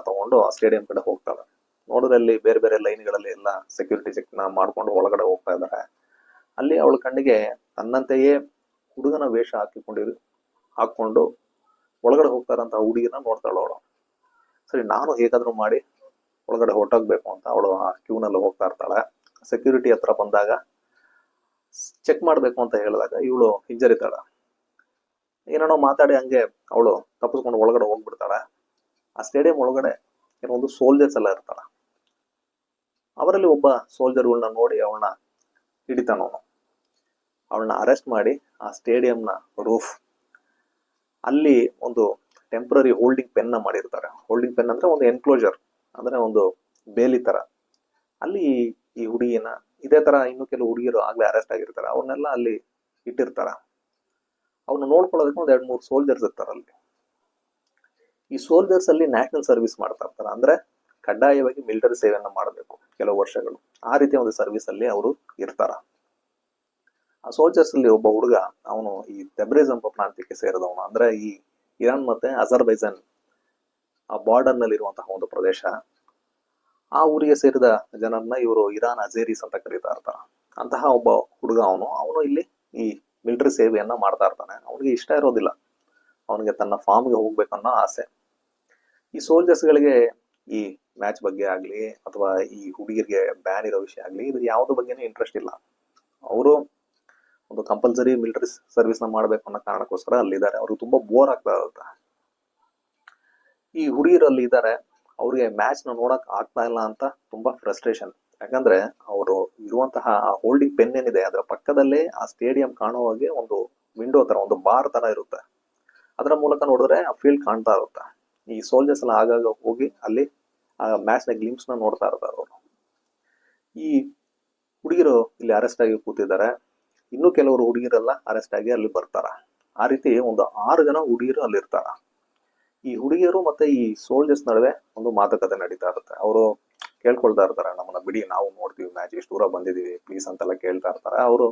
ತಗೊಂಡು ಆ ಸ್ಟೇಡಿಯಂ ಕಡೆ ಹೋಗ್ತಾಳೆ. ನೋಡಿದ್ರೆ ಅಲ್ಲಿ ಬೇರೆ ಬೇರೆ ಲೈನ್ಗಳಲ್ಲಿ ಎಲ್ಲ ಸೆಕ್ಯೂರಿಟಿ ಚೆಕ್ ಮಾಡ್ಕೊಂಡು ಒಳಗಡೆ ಹೋಗ್ತಾ ಇದ್ದಾರೆ. ಅಲ್ಲಿ ಅವಳ ಕಣ್ಣಿಗೆ ತನ್ನಂತೆಯೇ ಹುಡುಗನ ವೇಷ ಹಾಕೊಂಡು ಒಳಗಡೆ ಹೋಗ್ತಾರಂತ ಹುಡುಗಿನ ನೋಡ್ತಾಳು ಅವಳು. ಸರಿ, ನಾನು ಹೇಗಾದ್ರೂ ಮಾಡಿ ಒಳಗಡೆ ಹೊರಟೋಗ್ಬೇಕು ಅಂತ ಅವಳು ಆ ಕ್ಯೂನಲ್ಲಿ ಹೋಗ್ತಾ ಇರ್ತಾಳೆ. ಸೆಕ್ಯೂರಿಟಿ ಹತ್ರ ಬಂದಾಗ ಚೆಕ್ ಮಾಡ್ಬೇಕು ಅಂತ ಹೇಳಿದಾಗ ಇವಳು ಹಿಂಜರಿತಾಳೆ. ಏನೇನೋ ಮಾತಾಡಿ ಹಂಗೆ ಅವಳು ತಪ್ಪಿಸ್ಕೊಂಡು ಒಳಗಡೆ ಹೋಗ್ಬಿಡ್ತಾಳೆ. ಆ ಸ್ಟೇಡಿಯಂ ಒಳಗಡೆ ಕೆಲವೊಂದು ಸೋಲ್ಜರ್ಸ್ ಎಲ್ಲ ಇರ್ತಾಳೆ. ಅವರಲ್ಲಿ ಒಬ್ಬ ಸೋಲ್ಜರ್ಗಳನ್ನ ನೋಡಿ ಅವಳನ್ನ ಹಿಡಿತಾನವನು. ಅವಳನ್ನ ಅರೆಸ್ಟ್ ಮಾಡಿ ಆ ಸ್ಟೇಡಿಯಂನ ರೂಫ್ ಅಲ್ಲಿ ಒಂದು ಟೆಂಪ್ರರಿ ಹೋಲ್ಡಿಂಗ್ ಪೆನ್ ಮಾಡಿರ್ತಾರೆ. ಹೋಲ್ಡಿಂಗ್ ಪೆನ್ ಅಂದ್ರೆ ಒಂದು ಎನ್ಕ್ಲೋಜರ್, ಅಂದ್ರೆ ಒಂದು ಬೇಲಿ ತರ. ಅಲ್ಲಿ ಈ ಹುಡುಗಿನ ಇದೇ ತರ ಇನ್ನು ಕೆಲವು ಹುಡುಗಿಯರು ಆಗ್ಲೇ ಅರೆಸ್ಟ್ ಆಗಿರ್ತಾರೆ, ಅವನ್ನೆಲ್ಲ ಅಲ್ಲಿ ಇಟ್ಟಿರ್ತಾರ. ಅವ್ರನ್ನ ನೋಡ್ಕೊಳ್ಳೋದಕ್ಕೆ ಒಂದ್ 2-3 ಸೋಲ್ಜರ್ಸ್ ಇರ್ತಾರ ಅಲ್ಲಿ. ಈ ಸೋಲ್ಜರ್ಸ್ ಅಲ್ಲಿ ನ್ಯಾಷನಲ್ ಸರ್ವಿಸ್ ಮಾಡ್ತಾ ಇರ್ತಾರೆ, ಅಂದ್ರೆ ಕಡ್ಡಾಯವಾಗಿ ಮಿಲಿಟರಿ ಸೇವೆಯನ್ನ ಮಾಡಬೇಕು ಕೆಲವು ವರ್ಷಗಳು. ಆ ರೀತಿಯ ಒಂದು ಸರ್ವಿಸ್ ಅಲ್ಲಿ ಅವರು ಇರ್ತಾರ. ಆ ಸೋಲ್ಜರ್ಸ್ ಅಲ್ಲಿ ಒಬ್ಬ ಹುಡುಗ, ಅವನು ಈ ತೆಬ್ರೇಜ್ ಎಂಬ ಪ್ರಾಂತ್ಯಕ್ಕೆ ಸೇರಿದವನು. ಅಂದ್ರೆ ಈ ಇರಾನ್ ಮತ್ತೆ ಅಜರ್ಬೈಜಾನ್ ಆ ಬಾರ್ಡರ್ ನಲ್ಲಿ ಇರುವಂತಹ ಒಂದು ಪ್ರದೇಶ. ಆ ಊರಿಗೆ ಸೇರಿದ ಜನರನ್ನ ಇವರು ಇರಾನ್ ಅಜೇರೀಸ್ ಅಂತ ಕರೀತಾ ಇರ್ತಾರ. ಅಂತಹ ಒಬ್ಬ ಹುಡುಗ ಅವನು ಇಲ್ಲಿ ಈ ಮಿಲಿಟರಿ ಸೇವೆಯನ್ನ ಮಾಡ್ತಾ ಇರ್ತಾನೆ. ಅವನಿಗೆ ಇಷ್ಟ ಇರೋದಿಲ್ಲ, ಅವನಿಗೆ ತನ್ನ ಫಾರ್ಮ್ಗೆ ಹೋಗ್ಬೇಕನ್ನೋ ಆಸೆ. ಈ ಸೋಲ್ಜರ್ಸ್ ಗಳಿಗೆ ಈ ಮ್ಯಾಚ್ ಬಗ್ಗೆ ಆಗ್ಲಿ ಅಥವಾ ಈ ಹುಡುಗಿರಿಗೆ ಬ್ಯಾನ್ ಇರೋ ವಿಷಯ ಆಗ್ಲಿ, ಇದು ಯಾವ್ದು ಬಗ್ಗೆನೂ ಇಂಟ್ರೆಸ್ಟ್ ಇಲ್ಲ. ಅವರು ಒಂದು ಕಂಪಲ್ಸರಿ ಮಿಲಿಟರಿ ಸರ್ವಿಸ್ ನ ಮಾಡ್ಬೇಕು ಅನ್ನೋ ಕಾರಣಕ್ಕೋಸ್ಕರ ಅಲ್ಲಿದ್ದಾರೆ. ಅವ್ರಿಗೆ ತುಂಬಾ ಬೋರ್ ಆಗ್ತಾ ಇರುತ್ತೆ. ಈ ಹುಡುಗಿರಲ್ಲಿ ಇದ್ದಾರೆ, ಅವ್ರಿಗೆ ಮ್ಯಾಚ್ ನ ನೋಡಕ್ ಆಗ್ತಾ ಇಲ್ಲ ಅಂತ ತುಂಬಾ ಫ್ರಸ್ಟ್ರೇಷನ್. ಯಾಕಂದ್ರೆ ಅವರು ಇರುವಂತಹ ಆ ಹೋಲ್ಡಿಂಗ್ ಪೆನ್ ಏನಿದೆ ಅದರ ಪಕ್ಕದಲ್ಲೇ ಆ ಸ್ಟೇಡಿಯಂ ಕಾಣುವ ಹಾಗೆ ಒಂದು ವಿಂಡೋ ತರ, ಒಂದು ಬಾರ್ ತರ ಇರುತ್ತೆ. ಅದರ ಮೂಲಕ ನೋಡಿದ್ರೆ ಆ ಫೀಲ್ಡ್ ಕಾಣ್ತಾ ಇರುತ್ತೆ. ಈ ಸೋಲ್ಜರ್ಸ್ ಎಲ್ಲ ಆಗಾಗ ಹೋಗಿ ಅಲ್ಲಿ ಆ ಮ್ಯಾಚ್ ನ ಗ್ಲಿಮ್ಸ್ ನ ನೋಡ್ತಾ ಇರ್ತಾರೆ ಅವರು. ಈ ಹುಡುಗಿರು ಇಲ್ಲಿ ಅರೆಸ್ಟ್ ಆಗಿ ಕೂತಿದ್ದಾರೆ. ಇನ್ನು ಕೆಲವರು ಹುಡುಗಿರೆಲ್ಲ ಅರೆಸ್ಟ್ ಆಗಿ ಅಲ್ಲಿ ಬರ್ತಾರ. ಆ ರೀತಿ ಒಂದು 6 ಜನ ಹುಡುಗಿರು ಅಲ್ಲಿ ಇರ್ತಾರ. ಈ ಹುಡುಗಿಯರು ಮತ್ತೆ ಈ ಸೋಲ್ಜರ್ಸ್ ನಡುವೆ ಒಂದು ಮಾತುಕತೆ ನಡೀತಾ ಇರುತ್ತೆ. ಅವರು ಕೇಳ್ಕೊಳ್ತಾ ಇರ್ತಾರೆ, ನಮ್ಮನ್ನ ಬಿಡಿ, ನಾವು ನೋಡ್ತೀವಿ ಮ್ಯಾಚ್, ಇಷ್ಟು ದೂರ ಬಂದಿದೀವಿ ಪ್ಲೀಸ್ ಅಂತೆಲ್ಲ ಕೇಳ್ತಾ ಇರ್ತಾರೆ. ಅವರು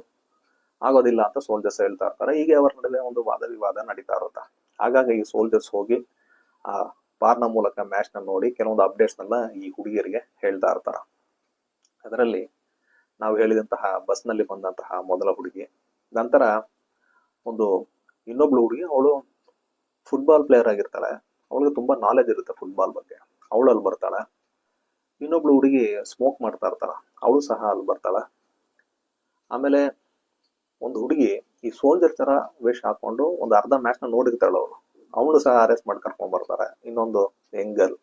ಆಗೋದಿಲ್ಲ ಅಂತ ಸೋಲ್ಜರ್ಸ್ ಹೇಳ್ತಾ ಇರ್ತಾರೆ. ಹೀಗೆ ಅವರ ನಡುವೆ ಒಂದು ವಾದ ವಿವಾದ ನಡೀತಾ ಇರುತ್ತೆ. ಹಾಗಾಗಿ ಈ ಸೋಲ್ಜರ್ಸ್ ಹೋಗಿ ಆ ಬಾರ್ನ ಮೂಲಕ ಮ್ಯಾಚ್ ನ ನೋಡಿ ಕೆಲವೊಂದು ಅಪ್ಡೇಟ್ಸ್ ನೆಲ್ಲ ಈ ಹುಡುಗಿಯರಿಗೆ ಹೇಳ್ತಾ ಇರ್ತಾರ. ಅದರಲ್ಲಿ ನಾವು ಹೇಳಿದಂತಹ ಬಸ್ ನಲ್ಲಿ ಬಂದಂತಹ ಮೊದಲ ಹುಡುಗಿ, ನಂತರ ಒಂದು ಇನ್ನೊಬ್ಳು ಹುಡುಗಿ, ಅವಳು ಫುಟ್ಬಾಲ್ ಪ್ಲೇಯರ್ ಆಗಿರ್ತಾಳೆ. ಅವಳಿಗೆ ತುಂಬಾ ನಾಲೆಜ್ ಇರುತ್ತೆ ಫುಟ್ಬಾಲ್ ಬಗ್ಗೆ, ಅವಳು ಅಲ್ಲಿ ಬರ್ತಾಳೆ. ಇನ್ನೊಬ್ಳು ಹುಡುಗಿ ಸ್ಮೋಕ್ ಮಾಡ್ತಾ ಇರ್ತಾಳ, ಅವಳು ಸಹ ಅಲ್ಲಿ ಬರ್ತಾಳೆ. ಆಮೇಲೆ ಒಂದು ಹುಡುಗಿ ಈ ಸೋಲ್ಜರ್ ತರ ವೇಷ ಹಾಕೊಂಡು ಒಂದು ಅರ್ಧ ಮ್ಯಾಚ್ ನ ನೋಡಿರ್ತಾಳೆ ಅವಳು ಸಹ ಅರೆಸ್ಟ್ ಮಾಡಿ ಕರ್ಕೊಂಡ್ ಬರ್ತಾರೆ. ಇನ್ನೊಂದು ಯಂಗ್ ಗರ್ಲ್,